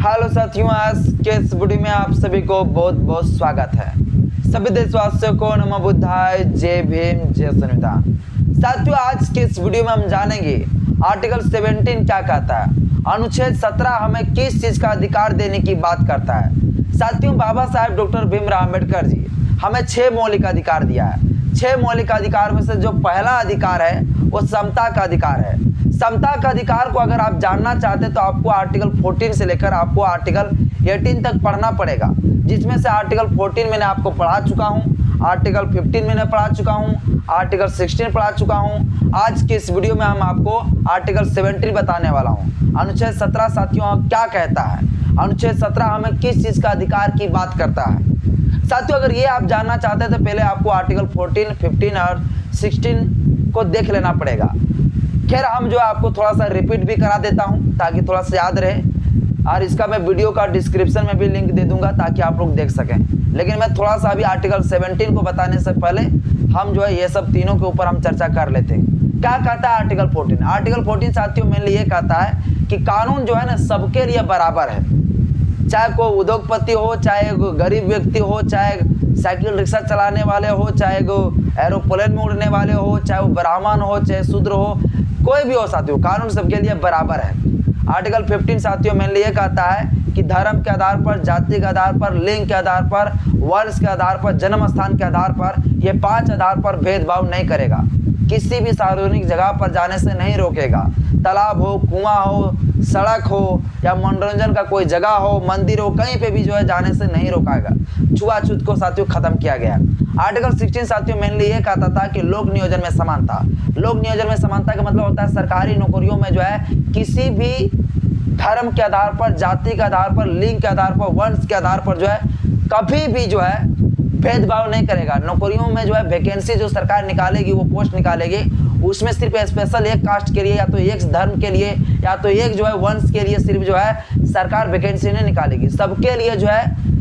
Hello साथियों, आज के इस वीडियो में आप सभी को बहुत बहुत स्वागत है। सभी देशवासियों को नमो बुद्धाय, जय भीम, जय संविधान। साथियों, आज के इस वीडियो में हम जानेंगे आर्टिकल 17 क्या कहता है। अनुच्छेद 17 हमें किस चीज का अधिकार देने की बात करता है। साथियों, बाबा साहेब डॉक्टर भीमराव अम्बेडकर जी हमें 6 मौलिक अधिकार दिया है। 6 मौलिक अधिकार में से जो पहला अधिकार है वो समता का अधिकार है। समता का अधिकार को अगर आप जानना चाहते हैं तो आपको आर्टिकल 14 से लेकर आपको आर्टिकल 18 तक पढ़ना पड़ेगा, जिसमें से आर्टिकल 14 मैंने आपको पढ़ा चुका हूं, आर्टिकल 15 मैंने पढ़ा चुका हूं, आर्टिकल 16 पढ़ा चुका हूं। आज के इस वीडियो में हम आपको आर्टिकल 17 बताने वाला हूं। अनुच्छेद 17 साथियों क्या कहता है, अनुच्छेद 17 हमें किस चीज का अधिकार की बात करता है। साथियों, अगर ये आप जानना चाहते हैं तो पहले आपको आर्टिकल 14, 15 और 16 को देख लेना पड़ेगा। खैर, हम जो है आपको थोड़ा सा रिपीट भी करा देता हूं ताकि थोड़ा सा याद रहे, और इसका मैं वीडियो का डिस्क्रिप्शन में भी लिंक दे दूंगा ताकि आप लोग देख सकें। लेकिन मैं थोड़ा सा अभी आर्टिकल 17 को बताने से पहले हम जो है ये सब तीनों के ऊपर हम चर्चा कर लेते हैं। क्या कहता है आर्टिकल 14? आर्टिकल 14 साथियों मेनली ये कहता है कि कानून जो है ना सबके लिए बराबर है, चाहे कोई उद्योगपति हो, चाहे गरीब व्यक्ति हो, चाहे साइकिल रिक्शा चलाने वाले हो, चाहे एरोप्लेन में उड़ने वाले हो, चाहे वो ब्राह्मण हो, चाहे शूद्र हो, कोई भी हो साथियों, कानून सबके लिए बराबर है। आर्टिकल 15 साथियों मेनली ये कहता है कि धर्म के आधार पर, जाति के आधार पर, लिंग के आधार पर, वर्ष के आधार पर, जन्म स्थान के आधार पर, ये 5 आधार पर भेदभाव नहीं करेगा। किसी भी सार्वजनिक जगह पर जाने से नहीं रोकेगा। तालाब हो, कुआं हो, सड़क हो या मनोरंजन का कोई जगह हो, मंदिर हो, कहीं पे भी जो है जाने से नहीं रोकाएगा। छुआछूत को साथियों खत्म किया गया। आर्टिकल 16 साथियों मेनली ये कहता था कि लोक नियोजन में समानता। लोक नियोजन में समानता का मतलब होता है सरकारी नौकरियों में जो है किसी भी धर्म के आधार पर, जाति के आधार पर, लिंग के आधार पर, वंश के आधार पर जो है कभी भी जो है भेदभाव नहीं करेगा। नौकरियों में जो है वैकेंसी जो सरकार निकालेगी, वो पोस्ट निकालेगी, उसमें सिर्फ स्पेशल एक कास्ट के लिए या तो एक धर्म के लिए या तो एक जो है वंश के लिए सिर्फ जो है सरकार वैकेंसी नहीं निकालेगी। सबके लिए जो है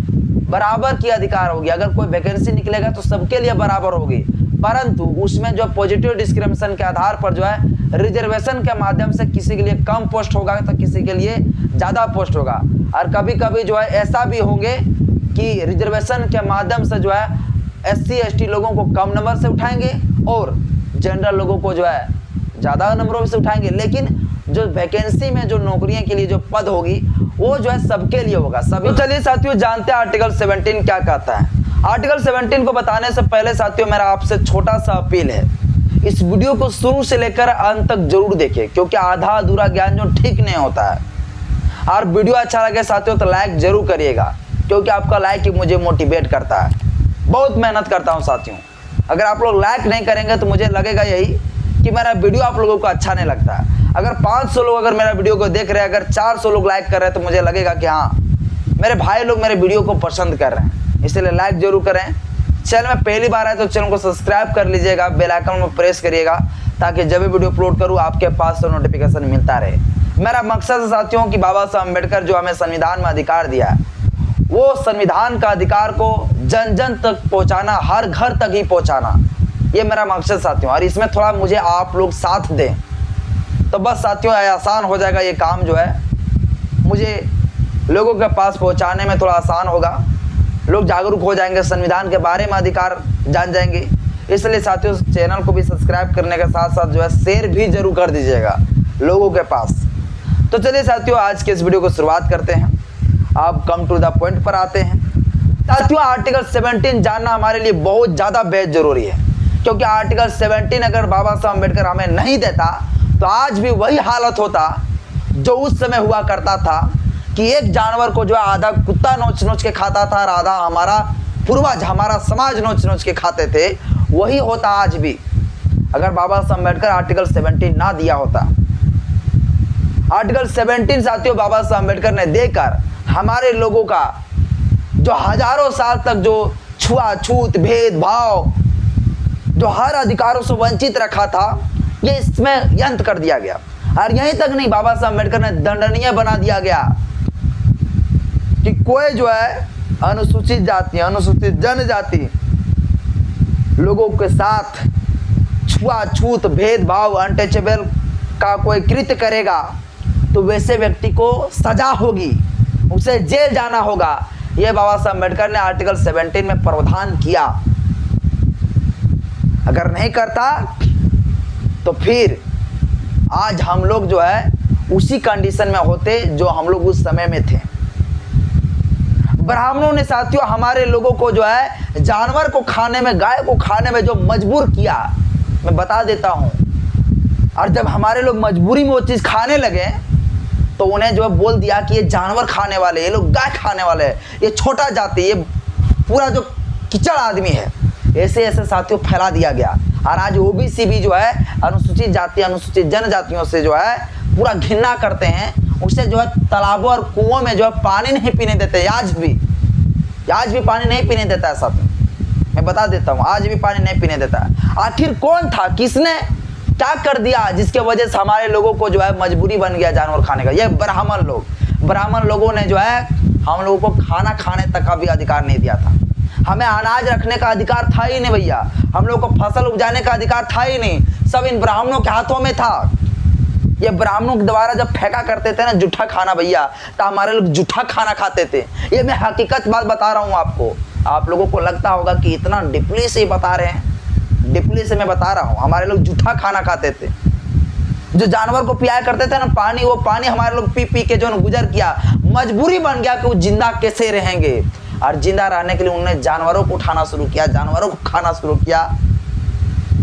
बराबर की अधिकार होगी। अगर कोई वैकेंसी निकलेगा तो सबके लिए बराबर होगी, परंतु उसमें जो पॉजिटिव डिस्क्रिमिनेशन के आधार पर जो है रिजर्वेशन के माध्यम से किसी के लिए कम पोस्ट होगा तो किसी के लिए ज़्यादा पोस्ट होगा। और कभी कभी जो है ऐसा भी होंगे कि रिजर्वेशन के माध्यम से जो है SC ST लोगों को कम नंबर से उठाएंगे और जनरल लोगों को जो है ज़्यादा नंबरों से उठाएंगे। लेकिन जो वैकेंसी में जो नौकरियों के लिए जो पद होगी वो जो है सबके लिए होगा, सभी। तो चलिए साथियों जानते हैं आर्टिकल 17 क्या कहता है। आर्टिकल 17 को बताने से पहले साथियों मेरा आपसे छोटा सा अपील है, इस वीडियो को शुरू से लेकर अंत तक जरूर देखिए, क्योंकि आधा अधूरा ज्ञान जो ठीक नहीं होता है। और वीडियो अच्छा लगे साथियों तो लाइक जरूर करिएगा, क्योंकि आपका लाइक ही मुझे मोटिवेट करता है। बहुत मेहनत करता हूँ साथियों, अगर आप लोग लाइक नहीं करेंगे तो मुझे लगेगा यही कि मेरा वीडियो आप लोगों को अच्छा नहीं लगता है। अगर 500 लोग अगर मेरा वीडियो को देख रहे हैं, अगर 400 लोग लाइक कर रहे हैं तो मुझे लगेगा कि हाँ मेरे भाई लोग मेरे वीडियो को पसंद कर रहे हैं। इसलिए लाइक जरूर करें। चैनल में पहली बार आए तो चैनल को सब्सक्राइब कर लीजिएगा, बेल आइकन में प्रेस करिएगा ताकि जब भी वीडियो अपलोड करूँ आपके पास तो नोटिफिकेशन मिलता रहे। मेरा मकसद है साथियों कि बाबा साहब अम्बेडकर जो हमें संविधान में अधिकार दिया है, वो संविधान का अधिकार को जन जन तक पहुंचाना, हर घर तक ही पहुंचाना, ये मेरा मकसद साथियों। और इसमें थोड़ा मुझे आप लोग साथ दें तो बस साथियों आसान हो जाएगा ये काम, जो है मुझे लोगों के पास पहुंचाने में थोड़ा आसान होगा। लोग जागरूक हो जाएंगे, संविधान के बारे में अधिकार जान जाएंगे। इसलिए साथियों चैनल को भी सब्सक्राइब करने के साथ साथ जो है शेयर भी जरूर कर दीजिएगा लोगों के पास। तो चलिए साथियों आज के इस वीडियो को शुरुआत करते हैं। आप कम टू द पॉइंट पर आते हैं। साथियों आर्टिकल 17 जानना हमारे लिए बहुत ज़्यादा बेहद जरूरी है, क्योंकि आर्टिकल 17 अगर बाबा साहब अम्बेडकर हमें नहीं देता तो आज भी वही हालत होता जो उस समय हुआ करता था कि एक जानवर को जो आधा कुत्ता नोच नोच के खाता था और आधा हमारा पूर्वज, हमारा समाज नोच नोच के खाते थे। वही होता आज भी अगर बाबा साहब अम्बेडकर आर्टिकल 17 ना दिया होता। आर्टिकल 17 साथियों बाबा साहब अम्बेडकर ने देकर हमारे लोगों का जो हजारों साल तक जो छुआछूत, भेदभाव, जो हर अधिकारों से वंचित रखा था, ये इसमें अंत कर दिया गया। और यहीं तक नहीं, बाबा साहब अम्बेडकर ने दंडनीय बना दिया गया कि कोई जो है अनुसूचित जाति, अनुसूचित जनजाति लोगों के साथ छुआछूत, भेदभाव, अनटचेबल का कोई कृत्य करेगा तो वैसे व्यक्ति को सजा होगी। उसे जेल जाना होगा। यह बाबा साहब अम्बेडकर ने आर्टिकल 17 में प्रावधान किया। अगर नहीं करता तो फिर आज हम लोग जो है उसी कंडीशन में होते जो हम लोग उस समय में थे। ब्राह्मणों ने साथियों हमारे लोगों को जो है जानवर को खाने में, गाय को खाने में जो मजबूर किया, मैं बता देता हूं। और जब हमारे लोग मजबूरी में वो चीज़ खाने लगे तो उन्हें जो है बोल दिया कि ये जानवर खाने वाले, ये लोग गाय खाने वाले हैं, ये छोटा जाति, ये पूरा जो किचड़ आदमी है, ऐसे ऐसे साथियों फैला दिया गया। और आज ओबीसी भी जो है अनुसूचित जाति, अनुसूचित जनजातियों से जो है पूरा घृणा करते हैं। उसे जो है तालाबों और कुओं में जो है पानी नहीं पीने देते। आज भी पानी नहीं पीने देता है साथियों, मैं बता देता हूँ, आज भी पानी नहीं पीने देता है। आखिर कौन था, किसने क्या कर दिया जिसके वजह से हमारे लोगों को जो है मजबूरी बन गया जानवर खाने का? ये ब्राह्मण लोगों ने जो है हम लोगों को खाना खाने तक का भी अधिकार नहीं दिया था। हमें अनाज रखने का अधिकार था ही नहीं भैया, हम लोग को फसल उपजाने का अधिकार था ही नहीं, सब इन ब्राह्मणों के हाथों में था। ये ब्राह्मणों के द्वारा जब फेंका करते थे ना जूठा खाना भैया, तो हमारे लोग जूठा खाना खाते थे। ये मैं हकीकत बात बता रहा हूँ आपको। आप लोगों को लगता होगा कि इतना डिपली से बता रहे हैं, डिपली से मैं बता रहा हूँ। हमारे लोग जूठा खाना खाते थे। जो जानवर को पियाया करते थे ना पानी, वो पानी हमारे लोग पी पी के जो गुजर किया। मजबूरी बन गया कि वो जिंदा कैसे रहेंगे, और जिंदा रहने के लिए उन्होंने जानवरों को उठाना शुरू किया, जानवरों को खाना शुरू किया।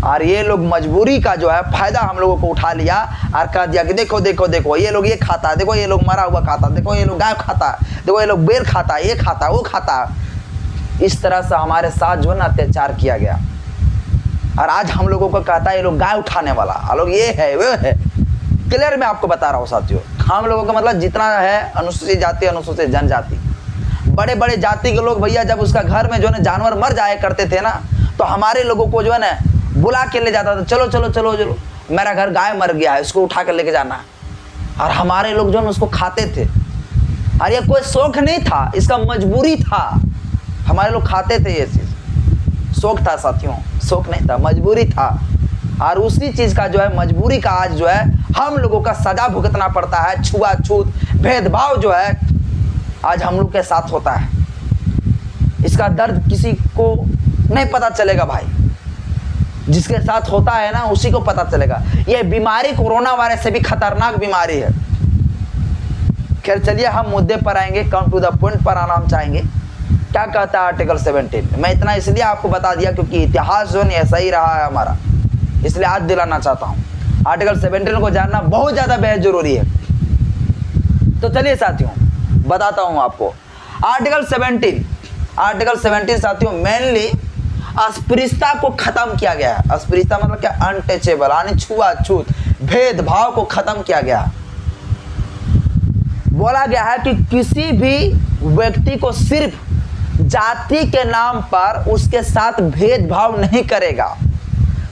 और ये लोग मजबूरी का जो है फायदा हम लोगों को उठा लिया और कह दिया कि देखो देखो देखो ये लोग ये खाता है, देखो ये लोग मरा हुआ खाता है, देखो ये लोग गाय खाता है, देखो ये लोग बेर खाता है, ये खाता है, वो खाता है। इस तरह से हमारे साथ जो है ना अत्याचार किया गया। और आज हम लोगों को कहता है ये लोग गाय उठाने वाला, लोग ये है वो है। क्लियर मैं आपको बता रहा हूँ साथियों, हम लोगों का मतलब जितना है अनुसूचित जाति, अनुसूचित जनजाति, बड़े बड़े जाति के लोग भैया जब उसका घर में जो है ना जानवर मर जाया करते थे ना, तो हमारे लोगों को जो है ना बुला के ले जाता था, चलो चलो चलो चलो मेरा घर गाय मर गया है, इसको उठा कर लेके जाना है। और हमारे लोग जो है उसको खाते थे। और ये कोई शौक नहीं था, इसका मजबूरी था। हमारे लोग खाते थे, ये चीज़ शौक था साथियों, शौक नहीं था, मजबूरी था। और उसी चीज़ का जो है मजबूरी का आज जो है हम लोगों का सजा भुगतना पड़ता है। छुआछूत भेदभाव जो है आज हम लोग के साथ होता है। इसका दर्द किसी को नहीं पता चलेगा भाई, जिसके साथ होता है ना उसी को पता चलेगा। ये बीमारी कोरोना वायरस से भी खतरनाक बीमारी है। खैर चलिए हम मुद्दे पर आएंगे, कम टू द पॉइंट पर आना हम चाहेंगे। क्या कहता है आर्टिकल 17? मैं इतना इसलिए आपको बता दिया क्योंकि इतिहास जो है ऐसा ही रहा है हमारा, इसलिए आज दिलाना चाहता हूँ। आर्टिकल 17 को जानना बहुत ज़्यादा बेहद जरूरी है। तो चलिए साथियों बताता हूँ आपको। आर्टिकल 17 साथियों मेनली अस्पृश्यता को खत्म किया गया है। अस्पृश्यता मतलब क्या? अनटचेबल, यानी छुआछूत भेदभाव को खत्म किया गया। बोला गया है कि किसी भी व्यक्ति को सिर्फ जाति के नाम पर उसके साथ भेदभाव नहीं करेगा।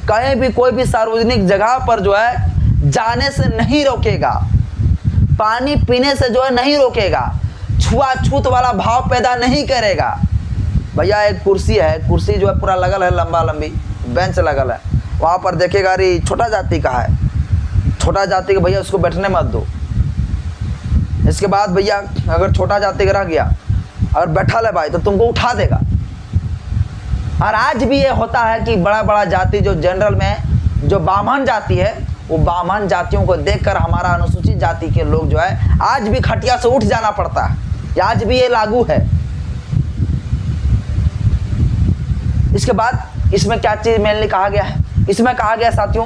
कहीं भी कोई भी सार्वजनिक जगह पर जो है जाने से नहीं रोकेगा, पानी पीने से जो है नहीं रोकेगा, छुआछूत वाला भाव पैदा नहीं करेगा। भैया एक कुर्सी है, कुर्सी जो है पूरा लगल है, लंबा लंबी बेंच लगल है, वहाँ पर देखेगा अरे छोटा जाति का है, छोटा जाति का भैया उसको बैठने मत दो। इसके बाद भैया अगर छोटा जाति का रह गया, अगर बैठा है भाई तो तुमको उठा देगा। और आज भी ये होता है कि बड़ा बड़ा जाति जो जनरल में जो ब्राह्मण जाति है, वो ब्राह्मण जातियों को देखकर हमारा अनुसूचित जाति के लोग जो है आज भी खटिया से उठ जाना पड़ता है। आज भी ये लागू है। इसके बाद इसमें क्या चीज़ मेनली कहा गया है? इसमें कहा गया साथियों,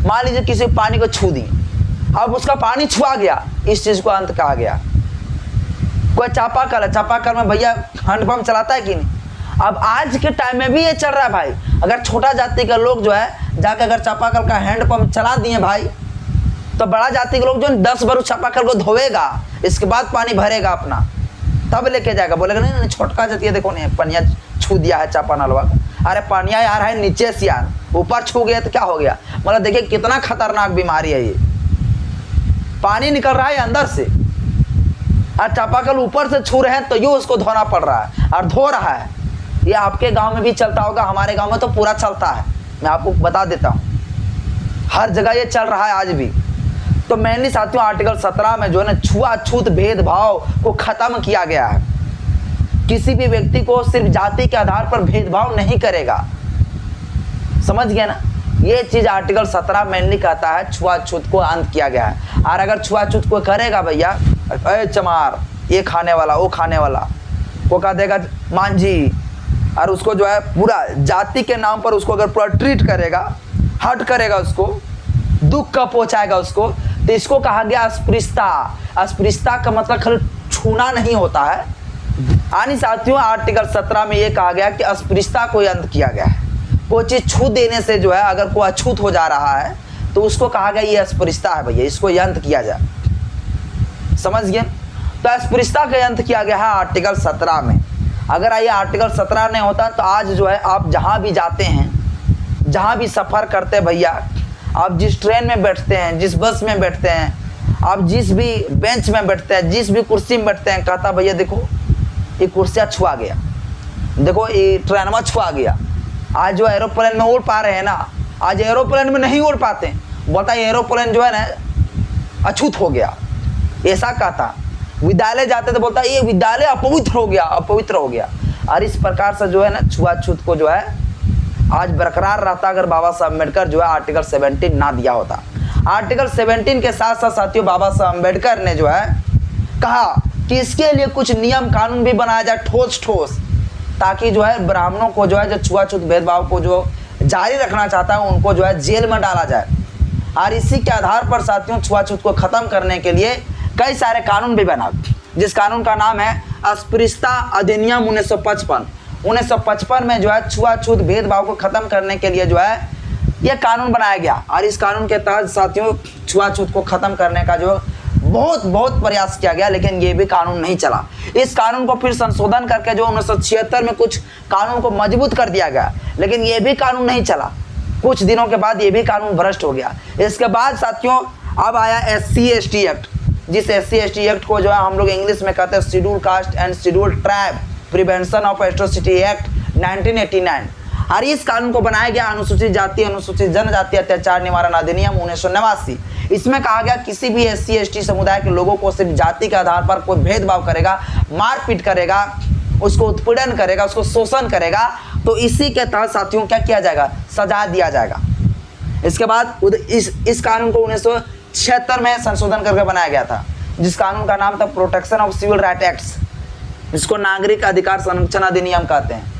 मान लीजिए किसी पानी को छू दी, अब उसका पानी छुआ गया, इस चीज़ को अंत कहा गया। कोई चापाकल है, चापाकल में भैया हैंडपंप चलाता है कि नहीं? अब आज के टाइम में भी ये चल रहा है भाई। अगर छोटा जाति के लोग जो है जाकर अगर चापाकल का हैंडपंप चला दिए भाई, तो बड़ा जाति के लोग जो 10 बार उस चापाकल को धोएगा, इसके बाद पानी भरेगा अपना, तब लेके जाएगा। बोलेगा नहीं नहीं छोटका जाति है, देखो नहीं पनिया छू दिया है चापा नलवा का, अरे पानिया यार है नीचे से यार, ऊपर छू गया तो क्या हो गया? मतलब देखिए कितना खतरनाक बीमारी है ये। पानी निकल रहा है अंदर से और चापाकल ऊपर से छू रहे हैं तो यूँ उसको धोना पड़ रहा है और धो रहा है। ये आपके गांव में भी चलता होगा, हमारे गांव में तो पूरा चलता है, मैं आपको बता देता हूँ, हर जगह ये चल रहा है आज भी। तो मेनली साथियों आर्टिकल 17 में जो है ना छुआछूत भेदभाव को खत्म किया गया है। किसी भी व्यक्ति को सिर्फ जाति के आधार पर भेदभाव नहीं करेगा, समझ गए ना। ये चीज आर्टिकल 17 मेनली कहता है, छुआछूत को अंत किया गया है। और अगर छुआछूत कोई करेगा भैया, अरे चमार, ये खाने वाला, वो खाने वाला, वो कह देगा मांझी, और उसको जो है पूरा जाति के नाम पर उसको अगर पूरा ट्रीट करेगा, हर्ट करेगा, उसको दुख का पहुंचाएगा उसको, तो इसको कहा गया अस्पृश्यता। अस्पृश्यता का मतलब खाली छूना नहीं होता है। यानी साथियों आर्टिकल 17 में ये कहा गया कि अस्पृश्यता को अंत किया गया है। कोई चीज छू देने से जो है अगर कोई अछूत हो जा रहा है तो उसको कहा गया ये अस्पृश्यता है भैया, इसको अंत किया जाए, समझ गए। तो अस्पृश्यता का अंत किया गया है आर्टिकल 17 में। अगर ये आर्टिकल 17 नहीं होता तो आज जो है आप जहाँ भी जाते हैं, जहाँ भी सफ़र करते हैं भैया, आप जिस ट्रेन में बैठते हैं, जिस बस में बैठते हैं, आप जिस भी बेंच में बैठते हैं, जिस भी कुर्सी में बैठते हैं, कहता भैया देखो ये कुर्सियाँ छुआ गया, देखो ये ट्रेन में छुआ गया। आज जो एरोप्लेन में उड़ पा रहे हैं ना, आज एरोप्लेन में नहीं उड़ पाते, बोलता है एरोप्लेन जो है ना अछूत हो गया, ऐसा कहता। विद्यालय जाते तो बोलता ये विद्यालय अपवित्र हो गया, अपवित्र हो गया। और इस प्रकार से जो है ना छुआछूत को जो है आज बरकरार रहता अगर बाबा साहब अम्बेडकर जो है आर्टिकल 17 ना दिया होता। आर्टिकल 17 के साथ साथ साथियों बाबा साहब अम्बेडकर ने जो है कहा कि इसके लिए कुछ नियम कानून भी बनाया जाए ठोस ठोस, ताकि जो है ब्राह्मणों को जो है जो छुआछूत भेदभाव को जो जारी रखना चाहता है उनको जो है जेल में डाला जाए। और इसी के आधार पर साथियों छुआछूत को खत्म करने के लिए कई सारे कानून भी बना, जिस कानून का नाम है अस्पृश्यता अधिनियम 1955 में जो है छुआछूत भेदभाव को खत्म करने के लिए जो है यह कानून बनाया गया। और इस कानून के तहत साथियों छुआछूत को खत्म करने का जो बहुत प्रयास किया गया, लेकिन ये भी कानून नहीं चला। इस कानून को फिर संशोधन करके जो 1976 में कुछ कानून को मजबूत कर दिया गया, लेकिन ये भी कानून नहीं चला। कुछ दिनों के बाद ये भी कानून भ्रष्ट हो गया। इसके बाद साथियों अब आया SC/ST एक्ट, जिस SC/ST एक्ट को जो है हम लोग इंग्लिश में कहते हैं schedule caste and schedule tribe prevention of atrocity act 1989। और इस कानून को बनाया गया अनुसूचित जाति अनुसूचित जनजाति अत्याचार निवारण अधिनियम 1989। इसमें कहा गया किसी भी SC/ST समुदाय के लोगों को सिर्फ जाति के आधार पर कोई भेदभाव करेगा, मारपीट करेगा, उसको उत्पीड़न करेगा, उसको शोषण करेगा, तो इसी के तहत साथियों क्या किया जाएगा, सजा दिया जाएगा। इसके बाद इस कानून को 1976 में संशोधन करके बनाया गया था, जिस कानून का नाम था protection of civil right acts, जिसको नागरिक अधिकार संरक्षण अधिनियम कहते हैं।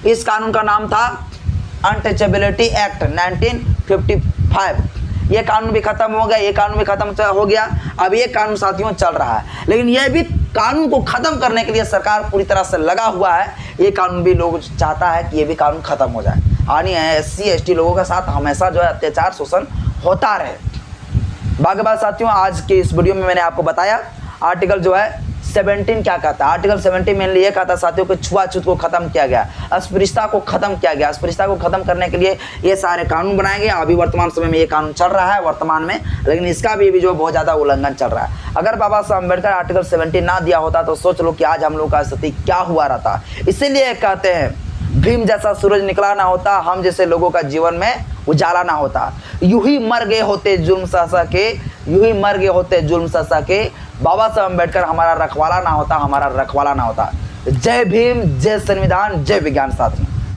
इस कानून का नाम था अनटचेबिलिटी एक्ट 1955। ये कानून भी खत्म हो गया, ये कानून भी खत्म हो गया। अब ये कानून साथियों चल रहा है, लेकिन यह भी कानून को खत्म करने के लिए सरकार पूरी तरह से लगा हुआ है। ये कानून भी लोग चाहता है कि ये भी कानून खत्म हो जाए, यानी SC/ST लोगों के साथ हमेशा जो है अत्याचार शोषण होता रहे। बाकी बात साथियों आज के इस वीडियो में मैंने आपको बताया आर्टिकल जो है 17 क्या कहता है। आर्टिकल 17 मेनली ये कहता है साथियों कि छुआछूत को खत्म किया गया, अस्पृश्यता को खत्म किया गया। अस्पृश्यता को खत्म करने के लिए ये सारे कानून बनाए गए। अभी वर्तमान समय में ये कानून चल रहा है वर्तमान में, लेकिन इसका भी जो बहुत ज़्यादा उल्लंघन चल रहा है। अगर बाबा साहब अम्बेडकर आर्टिकल 17 ना दिया होता तो सोच लो कि आज हम लोग का स्थिति क्या हुआ रहता। इसीलिए कहते हैं भीम जैसा सूरज निकला ना होता, हम जैसे लोगों का जीवन में उजाला ना होता। यूं ही मर गए होते जुल्म सह के, यूं ही मर गए होते जुल्म सह के, बाबा साहब अम्बेडकर हमारा रखवाला ना होता, हमारा रखवाला ना होता। जय भीम, जय संविधान, जय विज्ञान साथियों।